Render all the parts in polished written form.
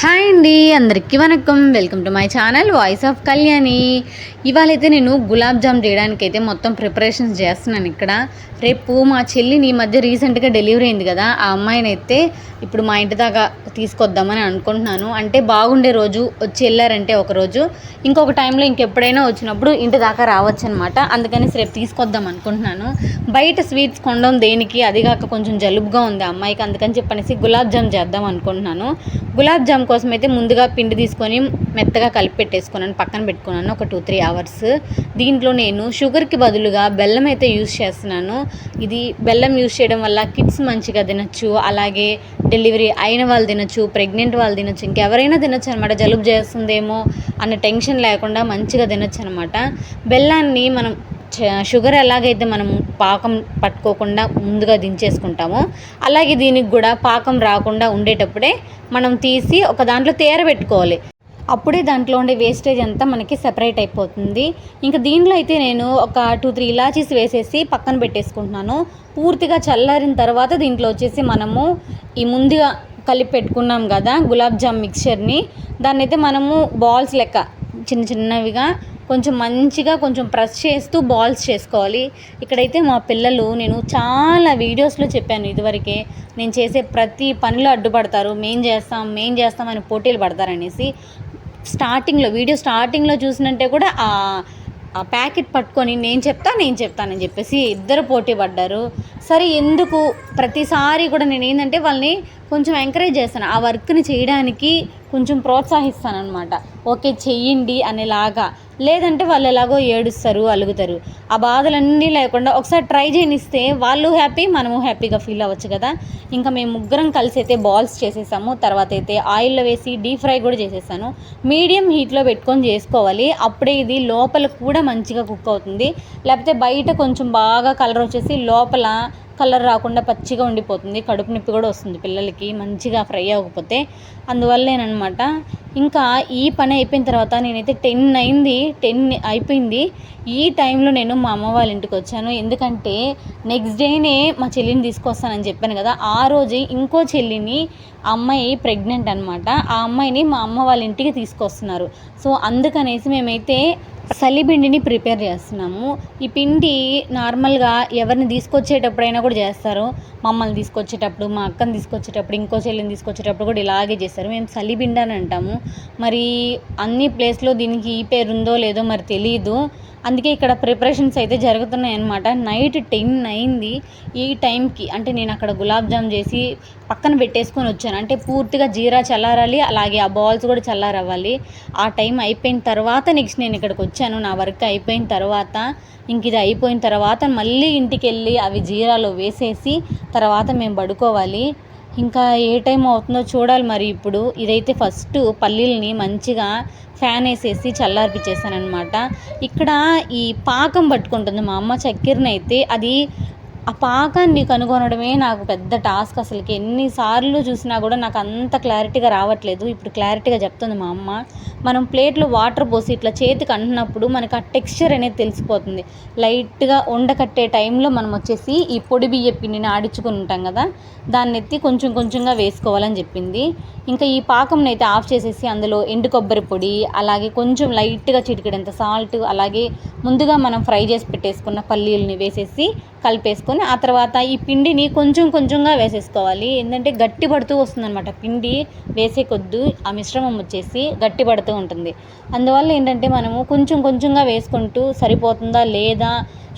Hi అండి, అందరికీ వనక్కం. Welcome to my channel voice of Kalyani. ఇవాళైతే నేను గులాబ్ జామ్ చేయడానికైతే మొత్తం ప్రిపరేషన్స్ చేస్తున్నాను. ఇక్కడ రేపు మా చెల్లిని ఈ మధ్య రీసెంట్గా డెలివరీ అయింది కదా, ఆ అమ్మాయిని అయితే ఇప్పుడు మా ఇంటి దాకా తీసుకొద్దామని అనుకుంటున్నాను. అంటే బాగుండే రోజు వచ్చి వెళ్ళారంటే ఒకరోజు, ఇంకొక టైంలో ఇంకెప్పుడైనా వచ్చినప్పుడు ఇంటి దాకా రావచ్చు అనమాట. అందుకని రేపు తీసుకొద్దాం అనుకుంటున్నాను. బయట స్వీట్స్ కొండం దేనికి, అదిగాక కొంచెం జలుబుగా ఉంది ఆ అమ్మాయికి, అందుకని చెప్పనేసి గులాబ్ జామ్ చేద్దాం అనుకుంటున్నాను. గులాబ్ జామ్ కోసం అయితే ముందుగా పిండి తీసుకొని మెత్తగా కలిపి పెట్టేసుకున్నాను, పక్కన పెట్టుకున్నాను ఒక 2-3 అవర్స్. దీంట్లో నేను షుగర్కి బదులుగా బెల్లం అయితే యూస్ చేస్తున్నాను. ఇది బెల్లం యూస్ చేయడం వల్ల కిడ్స్ మంచిగా తినచ్చు, అలాగే డెలివరీ అయిన వాళ్ళు తినచ్చు, ప్రెగ్నెంట్ వాళ్ళు తినచ్చు, ఇంకెవరైనా తినచ్చు అనమాట. జలుబు చేస్తుందేమో అన్న టెన్షన్ లేకుండా మంచిగా తినచ్చు అనమాట. బెల్లాన్ని మనం షుగర్ ఎలాగైతే మనం పాకం పట్టుకోకుండా ముందుగా దించేసుకుంటామో, అలాగే దీనికి కూడా పాకం రాకుండా ఉండేటప్పుడే మనం తీసి ఒక దాంట్లో తేరబెట్టుకోవాలి. అప్పుడే దాంట్లో ఉండే వేస్టేజ్ అంతా మనకి సెపరేట్ అయిపోతుంది. ఇంకా దీంట్లో అయితే నేను ఒక 2-3 ఇలాచీస్ వేసేసి పక్కన పెట్టేసుకుంటున్నాను. పూర్తిగా చల్లారిన తర్వాత దీంట్లో వచ్చేసి మనము ఈ ముందుగా కలిపి పెట్టుకున్నాం కదా గులాబ్ జామ్ మిక్చర్ని, దాన్ని అయితే మనము బాల్స్ లెక్క చిన్న చిన్నవిగా కొంచెం మంచిగా కొంచెం ప్రెస్ చేస్తూ బాల్స్ చేసుకోవాలి. ఇక్కడైతే మా పిల్లలు, నేను చాలా వీడియోస్లో చెప్పాను ఇదివరకే, నేను చేసే ప్రతి పనిలో అడ్డుపడతారు. మేం చేస్తాం అని పోటీలు పడతారనేసి. వీడియో స్టార్టింగ్లో చూసినంటే కూడా ఆ ప్యాకెట్ పట్టుకొని నేను చెప్తానని చెప్పేసి ఇద్దరు పోటీ పడ్డారు. సరే, ఎందుకు ప్రతిసారి కూడా నేను ఏంటంటే వాళ్ళని కొంచెం ఎంకరేజ్ చేస్తాను, ఆ వర్క్ని చేయడానికి కొంచెం ప్రోత్సహిస్తాను అనమాట. ఓకే చెయ్యండి అనేలాగా. లేదంటే వాళ్ళు ఎలాగో ఏడుస్తారు, అలుగుతారు. ఆ బాధలన్నీ లేకుండా ఒకసారి ట్రై చేయనిస్తే వాళ్ళు హ్యాపీ, మనము హ్యాపీగా ఫీల్ అవ్వచ్చు కదా. ఇంకా మేము ముగ్గురం కలిసి అయితే బాల్స్ చేసేసాము. తర్వాత అయితే ఆయిల్లో వేసి డీప్ ఫ్రై కూడా చేసేసాను. మీడియం హీట్లో పెట్టుకొని చేసుకోవాలి, అప్పుడే ఇది లోపల కూడా మంచిగా కుక్ అవుతుంది. లేకపోతే బయట కొంచెం బాగా కలర్ వచ్చేసి లోపల కలర్ రాకుండా పచ్చిగా ఉండిపోతుంది, కడుపు నొప్పి కూడా వస్తుంది పిల్లలకి మంచిగా ఫ్రై అవ్వకపోతే. అందువల్లేనమాట. ఇంకా ఈ పని అయిపోయిన తర్వాత నేనైతే 10 అయిపోయింది. ఈ టైంలో నేను మా అమ్మ వాళ్ళ ఇంటికి వచ్చాను. ఎందుకంటే నెక్స్ట్ డేనే మా చెల్లిని తీసుకొస్తానని చెప్పాను కదా, ఆ రోజే ఇంకో చెల్లిని, అమ్మాయి ప్రెగ్నెంట్ అనమాట, ఆ అమ్మాయిని మా అమ్మ వాళ్ళ ఇంటికి తీసుకొస్తున్నారు. సో అందుకనేసి మేమైతే సలిపిండిని ప్రిపేర్ చేస్తున్నాము. ఈ పిండి నార్మల్గా ఎవరిని తీసుకొచ్చేటప్పుడైనా కూడా చేస్తారు. మమ్మల్ని తీసుకొచ్చేటప్పుడు, మా అక్కని తీసుకొచ్చేటప్పుడు, ఇంకో చెల్లిని తీసుకొచ్చేటప్పుడు కూడా ఇలాగే చేస్తారు. మేము సలిపిండి అని అంటాము. మరి అన్ని ప్లేస్లో దీనికి ఈ పేరు ఉందో లేదో మరి తెలియదు. అందుకే ఇక్కడ ప్రిపరేషన్స్ అయితే జరుగుతున్నాయి అన్నమాట. నైట్ 10 అయింది. ఈ టైంకి అంటే నేను అక్కడ గులాబ్ జామ్ చేసి పక్కన పెట్టేసుకొని వచ్చాను. అంటే పూర్తిగా జీరా చల్లారాలి, అలాగే ఆ బాల్స్ కూడా చల్లారవ్వాలి. ఆ టైం అయిపోయిన తర్వాత నెక్స్ట్ నేను ఇక్కడికి వచ్చాను. నా వర్క్ అయిపోయిన తర్వాత, ఇంక ఇది అయిపోయిన తర్వాత మళ్ళీ ఇంటికి వెళ్ళి అవి జీరాలో వేసేసి తర్వాత మేము పడుకోవాలి. ఇంకా ఏ టైం అవుతుందో చూడాలి. మరి ఇప్పుడు ఇదైతే ఫస్ట్ పల్లీలని మంచిగా ఫ్యాన్ వేసేసి చల్లార్పిచ్చేసానమాట. ఇక్కడ ఈ పాకం పట్టుకుంటుంది మా అమ్మ చక్కెరని అయితే, అది ఆ పాకాన్ని కనుగొనడమే నాకు పెద్ద టాస్క్. అసలుకి ఎన్నిసార్లు చూసినా కూడా నాకు అంత క్లారిటీగా రావట్లేదు. ఇప్పుడు క్లారిటీగా చెప్తుంది మా అమ్మ. మనం ప్లేట్లో వాటర్ పోసి ఇట్లా చేతికి అంటున్నప్పుడు మనకు ఆ టెక్స్చర్ అనేది తెలిసిపోతుంది. లైట్గా ఉండకట్టే టైంలో మనం వచ్చేసి ఈ పొడి బియ్య పిండిని ఆడించుకొని ఉంటాం కదా, దాన్ని ఎత్తి కొంచెం కొంచెంగా వేసుకోవాలని చెప్పింది. ఇంకా ఈ పాకంని అయితే ఆఫ్ చేసేసి అందులో ఎండు కొబ్బరి పొడి, అలాగే కొంచెం లైట్గా చిటికెడంత సాల్ట్, అలాగే ముందుగా మనం ఫ్రై చేసి పెట్టేసుకున్న పల్లీలని వేసేసి కలిపేసుకొని, ఆ తర్వాత ఈ పిండిని కొంచెం కొంచెంగా వేసేసుకోవాలి. ఏంటంటే గట్టి పడుతూ వస్తుందన్నమాట. పిండి వేసే కొద్దు ఆ మిశ్రమం వచ్చేసి గట్టి పడుతూ ఉంటుంది. అందువల్ల ఏంటంటే మనము కొంచెం కొంచెంగా వేసుకుంటూ సరిపోతుందా లేదా,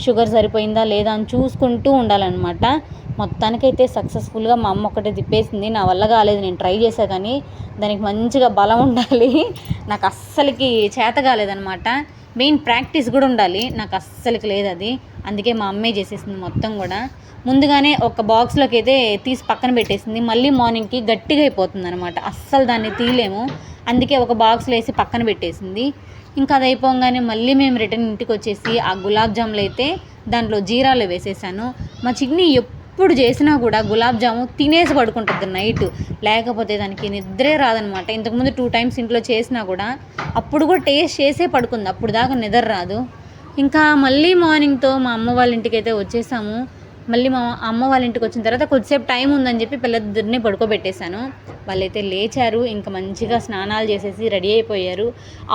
షుగర్ సరిపోయిందా లేదా అని చూసుకుంటూ ఉండాలన్నమాట. మొత్తానికైతే సక్సెస్ఫుల్గా మా అమ్మ ఒకటే తిప్పేసింది. నా వల్ల కాలేదు, నేను ట్రై చేసా కానీ దానికి మంచిగా బలం ఉండాలి. నాకు అస్సలకి చేత కాలేదనమాట. మెయిన్ ప్రాక్టీస్ కూడా ఉండాలి, నాకు అస్సలకి లేదు అది. అందుకే మా అమ్మే చేసేసింది మొత్తం కూడా. ముందుగానే ఒక బాక్స్లోకి అయితే తీసి పక్కన పెట్టేసింది. మళ్ళీ మార్నింగ్కి గట్టిగా అయిపోతుంది అనమాట, అస్సలు దాన్ని తీయలేము. అందుకే ఒక బాక్స్లో వేసి పక్కన పెట్టేసింది. ఇంకా అది అయిపోగానే మళ్ళీ మేము రిటర్న్ ఇంటికి వచ్చేసి ఆ గులాబ్ జాములు అయితే దాంట్లో జీరాలు వేసేసాను. మా చిన్ని ఎప్పుడు చేసినా కూడా గులాబ్ జాము తినేసి పడుకుంటుంది నైట్, లేకపోతే దానికి నిద్రే రాదనమాట. ఇంతకుముందు 2 టైమ్స్ ఇంట్లో చేసినా కూడా అప్పుడు కూడా టేస్ట్ చేసే పడుకుంది, అప్పుడు దాకా నిద్ర రాదు. ఇంకా మళ్ళీ మార్నింగ్తో మా అమ్మ వాళ్ళ ఇంటికి అయితే వచ్చేసాము. మళ్ళీ మా అమ్మ వాళ్ళ ఇంటికి వచ్చిన తర్వాత కొద్దిసేపు టైం ఉందని చెప్పి పిల్లలిద్దరిని పడుకోబెట్టేశాను. వాళ్ళైతే లేచారు, ఇంకా మంచిగా స్నానాలు చేసేసి రెడీ అయిపోయారు.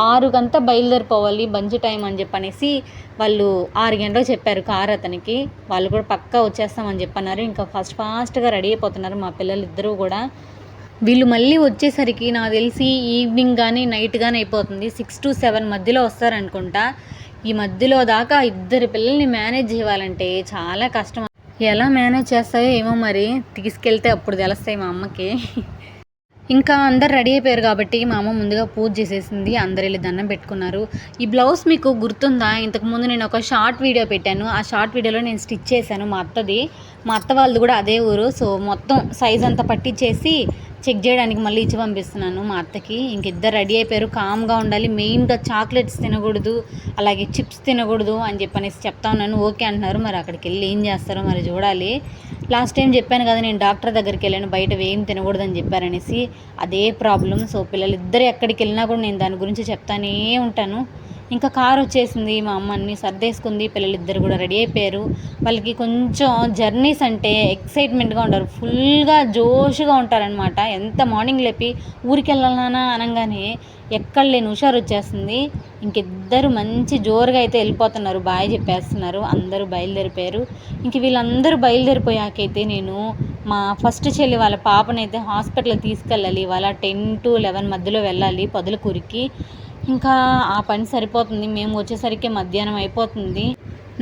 6 బయలుదేరిపోవాలి బంచి టైం అని చెప్పనేసి వాళ్ళు 6 గంటలకు చెప్పారు కార్ అతనికి. వాళ్ళు కూడా పక్కా వచ్చేస్తామని చెప్పన్నారు. ఇంకా ఫాస్ట్గా రెడీ అయిపోతున్నారు మా పిల్లలిద్దరూ కూడా. వీళ్ళు మళ్ళీ వచ్చేసరికి నాకు తెలిసి ఈవినింగ్ కానీ నైట్ కానీ అయిపోతుంది. 6 to 7 మధ్యలో వస్తారనుకుంటా. ఈ మధ్యలో దాకా ఇద్దరు పిల్లల్ని మేనేజ్ చేయాలంటే చాలా కష్టం. ఎలా మేనేజ్ చేస్తాయో ఏమో మరి, తీసుకెళ్తే అప్పుడు తెలుస్తాయి మా అమ్మకి. ఇంకా అందరు రెడీ అయిపోయారు కాబట్టి మా అమ్మ ముందుగా పూజ చేసేసింది. అందరు వెళ్ళి దండం పెట్టుకున్నారు. ఈ బ్లౌజ్ మీకు గుర్తుందా? ఇంతకుముందు నేను ఒక షార్ట్ వీడియో పెట్టాను. ఆ షార్ట్ వీడియోలో నేను స్టిచ్ చేశాను మా అత్తది. మా అత్త వాళ్ళది కూడా అదే ఊరు. సో మొత్తం సైజ్ అంతా పట్టించేసి చెక్ చేయడానికి మళ్ళీ ఇచ్చి పంపిస్తున్నాను మా అత్తకి. ఇంక ఇద్దరు రెడీ అయిపోయారు. కామ్గా ఉండాలి, మెయిన్గా చాక్లెట్స్ తినకూడదు, అలాగే చిప్స్ తినకూడదు అని చెప్పనేసి చెప్తా ఉన్నాను. ఓకే అంటున్నారు. మరి అక్కడికి వెళ్ళి ఏం చేస్తారో మరి చూడాలి. లాస్ట్ టైం చెప్పాను కదా నేను డాక్టర్ దగ్గరికి వెళ్ళాను, బయట ఏం తినకూడదని చెప్పారనేసి. అదే ప్రాబ్లం. సో పిల్లలు ఇద్దరు ఎక్కడికి వెళ్ళినా కూడా నేను దాని గురించి చెప్తానే ఉంటాను. ఇంకా కార్ వచ్చేసింది, మా అమ్మ అన్ని సర్దేసుకుంది. పిల్లలిద్దరు కూడా రెడీ అయిపోయారు. వాళ్ళకి కొంచెం జర్నీస్ అంటే ఎక్సైట్మెంట్గా ఉంటారు, ఫుల్గా జోష్గా ఉంటారనమాట. ఎంత మార్నింగ్ లేపి ఊరికి వెళ్ళాలన్నా అనగానే ఎక్కడ లేని హుషారు వచ్చేస్తుంది. ఇంకిద్దరు మంచి జోరుగా అయితే వెళ్ళిపోతున్నారు, బాయ్ చెప్పేస్తున్నారు. అందరూ బయలుదేరిపోయారు. ఇంక వీళ్ళందరూ బయలుదేరిపోయాకైతే నేను మా ఫస్ట్ చెల్లి వాళ్ళ పాపనైతే హాస్పిటల్కి తీసుకెళ్ళాలి. ఇవాళ 10 to 11 మధ్యలో వెళ్ళాలి పొదలకూరికి. ఇంకా ఆ పని సరిపోతుంది. మేము వచ్చేసరికి మధ్యాహ్నం అయిపోతుంది.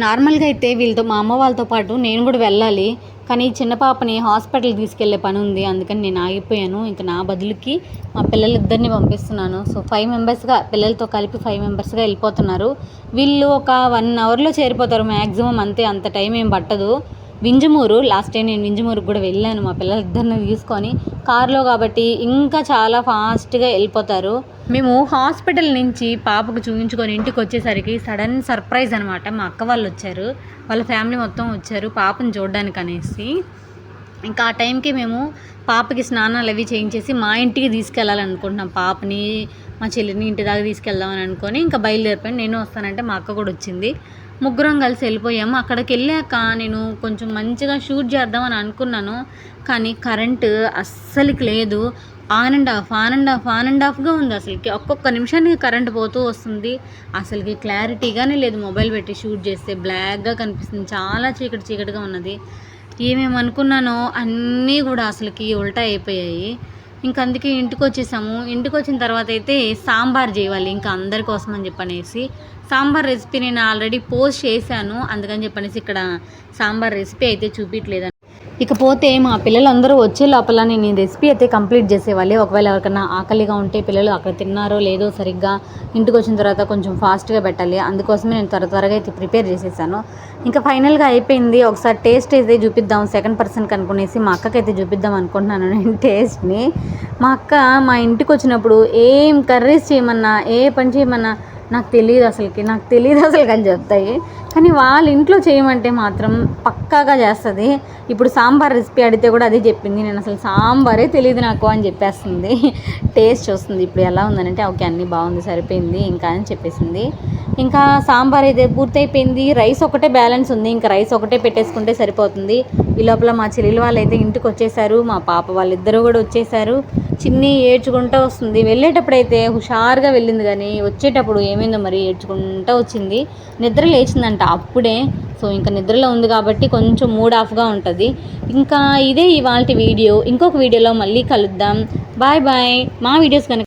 నార్మల్గా అయితే వీళ్ళతో మా అమ్మ వాళ్ళతో పాటు నేను కూడా వెళ్ళాలి, కానీ చిన్న పాపని హాస్పిటల్కి తీసుకెళ్లే పని ఉంది. అందుకని నేను ఆగిపోయాను. ఇంకా నా బదులుకి మా పిల్లలిద్దరిని పంపిస్తున్నాను. సో 5 మెంబర్స్గా, పిల్లలతో కలిపి 5 మెంబర్స్గా వెళ్ళిపోతున్నారు. వీళ్ళు ఒక 1 అవర్లో చేరిపోతారు మ్యాక్సిమం, అంతే. అంత టైం ఏం పట్టదు. వింజమూరు, లాస్ట్ టైం నేను వింజమూరుకు కూడా వెళ్ళాను మా పిల్లలిద్దరిని తీసుకొని కారులో, కాబట్టి ఇంకా చాలా ఫాస్ట్గా వెళ్ళిపోతారు. మేము హాస్పిటల్ నుంచి పాపకు చూపించుకొని ఇంటికి వచ్చేసరికి సడన్ సర్ప్రైజ్ అనమాట. మా అక్క వాళ్ళు వచ్చారు, వాళ్ళ ఫ్యామిలీ మొత్తం వచ్చారు పాపను చూడడానికి అనేసి. ఇంకా ఆ టైంకి మేము పాపకి స్నానాలు అవి చేయించేసి మా ఇంటికి తీసుకెళ్ళాలనుకుంటున్నాం. పాపని మా చెల్లిని ఇంటి దాకా తీసుకెళ్దామని అనుకొని ఇంకా బయలుదేరిపోయాను. నేను వస్తానంటే మా అక్క కూడా వచ్చింది. ముగ్గురం కలిసి వెళ్ళిపోయాము. అక్కడికి వెళ్ళాక నేను కొంచెం మంచిగా షూట్ చేద్దామని అనుకున్నాను, కానీ కరెంటు అస్సలకి లేదు. ఆన్ అండ్ ఆఫ్గా ఉంది. అసలుకి ఒక్కొక్క నిమిషానికి కరెంట్ పోతూ వస్తుంది. అసలుకి క్లారిటీగానే లేదు. మొబైల్ పెట్టి షూట్ చేస్తే బ్లాక్గా కనిపిస్తుంది, చాలా చీకటిగా ఉన్నది. ఏమేమి అనుకున్నానో అన్నీ కూడా అసలుకి ఉల్టా అయిపోయాయి. ఇంక అందుకే ఇంటికి వచ్చేసాము. ఇంటికి వచ్చిన తర్వాత అయితే సాంబార్ చేయాలి ఇంకా అందరి కోసం అని చెప్పనేసి. సాంబార్ రెసిపీ నేను ఆల్రెడీ పోస్ట్ చేశాను, అందుకని చెప్పనేసి ఇక్కడ సాంబార్ రెసిపీ అయితే చూపించలేదు. ఇకపోతే మా పిల్లలందరూ వచ్చే లోపల నేను ఈ రెసిపీ అయితే కంప్లీట్ చేసేవాళ్ళే. ఒకవేళ ఎవరికైనా ఆకలిగా ఉంటే పిల్లలు అక్కడ తిన్నారో లేదో సరిగ్గా ఇంటికి వచ్చిన తర్వాత కొంచెం ఫాస్ట్గా పెట్టాలి, అందుకోసమే నేను త్వరగా అయితే ప్రిపేర్ చేసేసాను. ఇంకా ఫైనల్గా అయిపోయింది. ఒకసారి టేస్ట్ అయితే చూపిద్దాం సెకండ్ పర్సన్కి అనుకునేసి మా అక్కకైతే చూపిద్దాం అనుకుంటున్నాను నేను టేస్ట్ని. మా అక్క మా ఇంటికి వచ్చినప్పుడు ఏం కర్రీస్ చేయమన్నా, ఏ పని చేయమన్నా నాకు తెలియదు అసలుకి అని చెప్తాయి, కానీ వాళ్ళ ఇంట్లో చేయమంటే మాత్రం పక్కాగా చేస్తుంది. ఇప్పుడు సాంబార్ రెసిపీ అడిగితే కూడా అదే చెప్పింది, నేను అసలు సాంబారే తెలియదు నాకు అని చెప్పేస్తుంది. టేస్ట్ చూస్తుంది ఇప్పుడు ఎలా ఉందనంటే ఓకే అన్నీ బాగుంది సరిపోయింది ఇంకా అని చెప్పేసింది. ఇంకా సాంబార్ అయితే పూర్తయిపోయింది. రైస్ ఒకటే బ్యాలెన్స్ ఉంది, ఇంకా రైస్ ఒకటే పెట్టేసుకుంటే సరిపోతుంది. ఈ లోపల మా చెల్లెలు వాళ్ళు అయితే ఇంటికి వచ్చేసారు, మా పాప వాళ్ళిద్దరూ కూడా వచ్చేసారు. చిన్ని ఏడ్చుకుంటూ వస్తుంది. వెళ్ళేటప్పుడు అయితే హుషారుగా వెళ్ళింది, కానీ వచ్చేటప్పుడు ఏమైందో మరి ఏడ్చుకుంటూ వచ్చింది. నిద్ర లేచిందంట అప్పుడే. సో ఇంకా నిద్రలో ఉంది కాబట్టి కొంచెం మూడ్ ఆఫ్గా ఉంటుంది. ఇంకా ఇదే ఇవాల్టి వీడియో. ఇంకొక వీడియోలో మళ్ళీ కలుద్దాం. బాయ్. మా వీడియోస్ కనుక